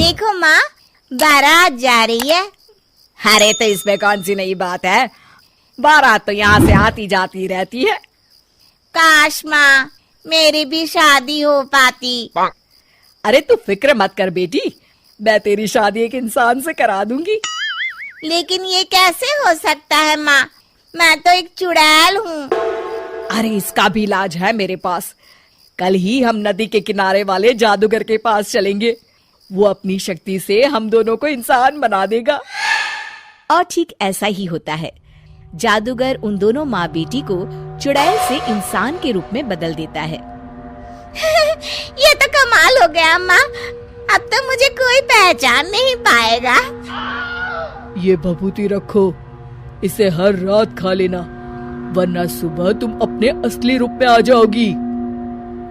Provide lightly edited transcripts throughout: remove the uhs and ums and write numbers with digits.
देखो माँ, बारात जा रही है। अरे तो इसमें कौन सी नई बात है, बारात तो यहाँ से आती जाती रहती है। काश माँ मेरी भी शादी हो पाती। अरे तू फिक्र मत कर बेटी, मैं तेरी शादी एक इंसान से करा दूंगी। लेकिन ये कैसे हो सकता है माँ, मैं तो एक चुड़ैल हूँ। अरे इसका भी इलाज है मेरे पास। कल ही हम नदी के किनारे वाले जादूगर के पास चलेंगे, वो अपनी शक्ति से हम दोनों को इंसान बना देगा। और ठीक ऐसा ही होता है। जादूगर उन दोनों माँ बेटी को चुड़ैल से इंसान के रूप में बदल देता है। ये तो कमाल हो गया माँ, अब तो मुझे कोई पहचान नहीं पाएगा। ये भभूति रखो, इसे हर रात खा लेना, वरना सुबह तुम अपने असली रूप में आ जाओगी।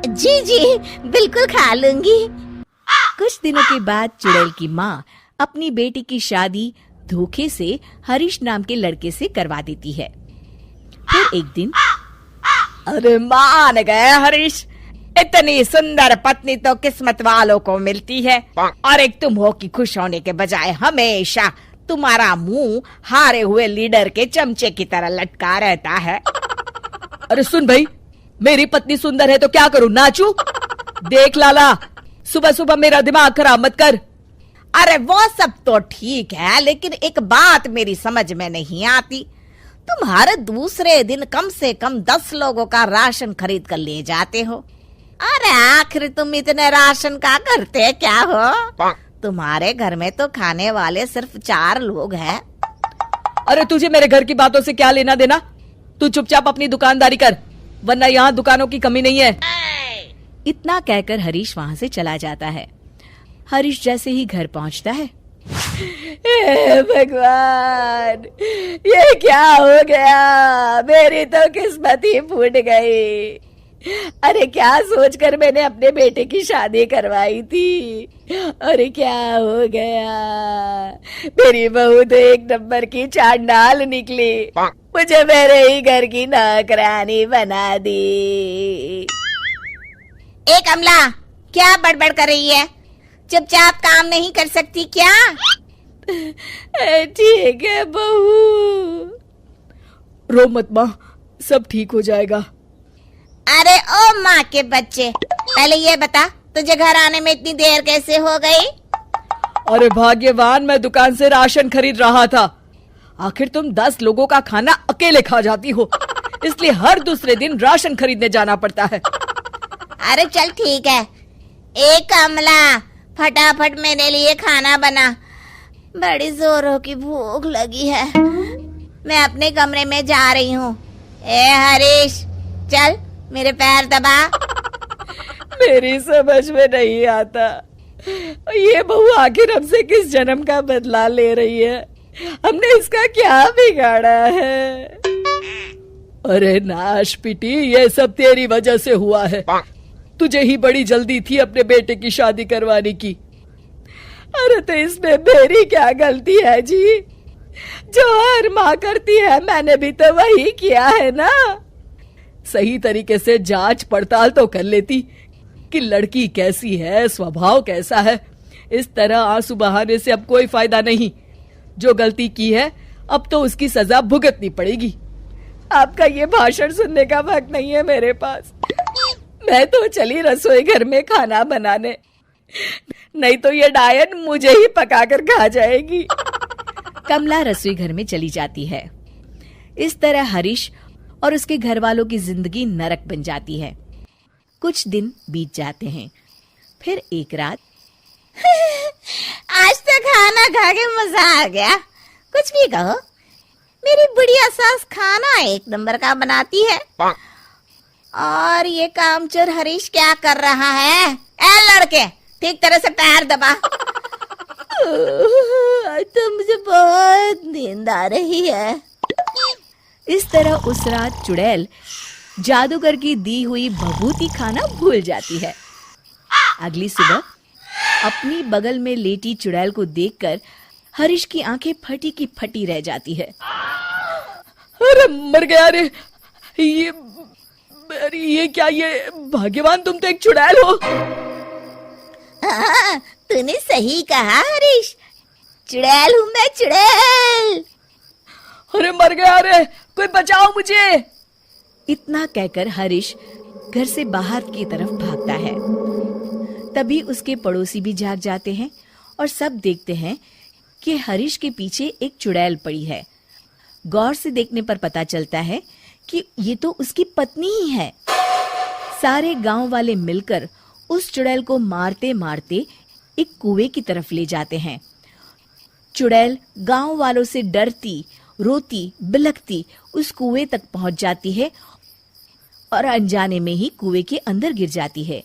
जी जी बिल्कुल खा लूंगी। कुछ दिनों के बाद चुड़ैल की माँ अपनी बेटी की शादी धोखे से हरीश नाम के लड़के से करवा देती है। फिर एक दिन, अरे मान गए हरीश, इतनी सुंदर पत्नी तो किस्मत वालों को मिलती है, और एक तुम हो कि खुश होने के बजाय हमेशा तुम्हारा मुंह हारे हुए लीडर के चमचे की तरह लटका रहता है। अरे सुन भाई, मेरी पत्नी सुंदर है तो क्या करूं, नाचूं? देख लाला, सुबह सुबह मेरा दिमाग खराब मत कर। अरे वो सब तो ठीक है, लेकिन एक बात मेरी समझ में नहीं आती, तुम हर दूसरे दिन कम से कम 10 लोगों का राशन खरीद कर ले जाते हो। अरे आखिर तुम इतने राशन का करते क्या हो? तुम्हारे घर में तो खाने वाले सिर्फ 4 लोग हैं। अरे तुझे मेरे घर की बातों से क्या लेना देना, तू चुपचाप अपनी दुकानदारी कर, वरना यहाँ दुकानों की कमी नहीं है। इतना कहकर हरीश वहाँ से चला जाता है। हरीश जैसे ही घर पहुँचता है, हे भगवान, ये क्या हो गया, मेरी तो किस्मत ही फूट गई। अरे क्या सोचकर मैंने अपने बेटे की शादी करवाई थी, अरे क्या हो गया, मेरी बहू तो एक नंबर की चांडाल निकली, मुझे मेरे ही घर की नौकरानी बना दी। ए कमला, क्या बड़बड़ कर रही है? चुपचाप काम नहीं कर सकती क्या? ठीक है बहू, रो मत माँ, सब ठीक हो जाएगा। अरे ओ माँ के बच्चे, पहले ये बता तुझे घर आने में इतनी देर कैसे हो गई? अरे भाग्यवान, मैं दुकान से राशन खरीद रहा था। आखिर तुम 10 लोगों का खाना अकेले खा जाती हो, इसलिए हर दूसरे दिन राशन खरीदने जाना पड़ता है। अरे चल ठीक है। ए कमला, फटाफट मेरे लिए खाना बना, बड़ी जोरों की भूख लगी है। मैं अपने कमरे में जा रही हूँ। ए हरीश, चल मेरे पैर दबा। मेरी समझ में नहीं आता, ये बहू आखिर हमसे किस जन्म का बदला ले रही है, हमने इसका क्या बिगाड़ा है। अरे नाश पिटी, ये सब तेरी वजह से हुआ है, तुझे ही बड़ी जल्दी थी अपने बेटे की शादी करवाने की। अरे तो इसमें मेरी क्या गलती है जी, जो हर माँ करती है मैंने भी तो वही किया है ना। सही तरीके से जांच पड़ताल तो कर लेती कि लड़की कैसी है, स्वभाव कैसा है। इस तरह आंसू बहाने से अब कोई फायदा नहीं, जो गलती की है अब तो उसकी सजा भुगतनी पड़ेगी। आपका ये भाषण सुनने का वक्त नहीं है मेरे पास, मैं तो चली रसोई घर में खाना बनाने, नहीं तो ये डायन मुझे ही पकाकर खा जाएगी। कमला रसोई घर में चली जाती है। इस तरह हरीश और उसके घर वालों की जिंदगी नरक बन जाती है। कुछ दिन बीत जाते हैं। फिर एक रात, आज तो खाना खा के मजा आ गया। कुछ भी कहो, मेरी बुढ़िया सास खाना एक नंबर का बनाती है। और ये कामचोर हरीश क्या कर रहा है? ए लड़के, ठीक तरह से पैर दबा। आज तो मुझे बहुत नींद आ रही है। इस तरह उस रात चुड़ैल जादूगर की दी हुई भभूति खाना भूल जाती है। अगली सुबह अपनी बगल में लेटी चुड़ैल को देखकर हरीश की आंखें फटी की फटी रह जाती है। अरे मर गया रे, ये क्या, ये भाग्यवान तुम तो एक चुड़ैल हो। तूने सही कहा हरीश, चुड़ैल हूँ मैं, चुड़ैल। अरे मर गया, अरे कोई बचाओ मुझे। इतना कहकर हरीश घर से बाहर की तरफ भागता है। तभी उसके पड़ोसी भी जाग जाते हैं और सब देखते हैं कि हरीश के पीछे एक चुड़ैल पड़ी है। गौर से देखने पर पता चलता है कि ये तो उसकी पत्नी ही है। सारे गांव वाले मिलकर उस चुड़ैल को मारते मारते एक कुएं की तरफ ले जाते हैं। चुड़ैल गांव वालों से डरती, रोती, बिलखती उस कुएं तक पहुंच जाती है और अनजाने में ही कुएं के अंदर गिर जाती है।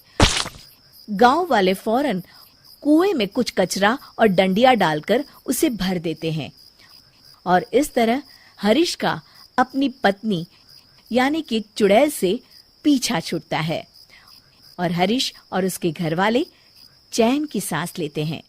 गांव वाले फौरन कुएं में कुछ कचरा और डंडिया डालकर उसे भर देते हैं और इस तरह हरीश का अपनी पत्नी यानी कि चुड़ैल से पीछा छूटता है और हरीश और उसके घर वाले चैन की सांस लेते हैं।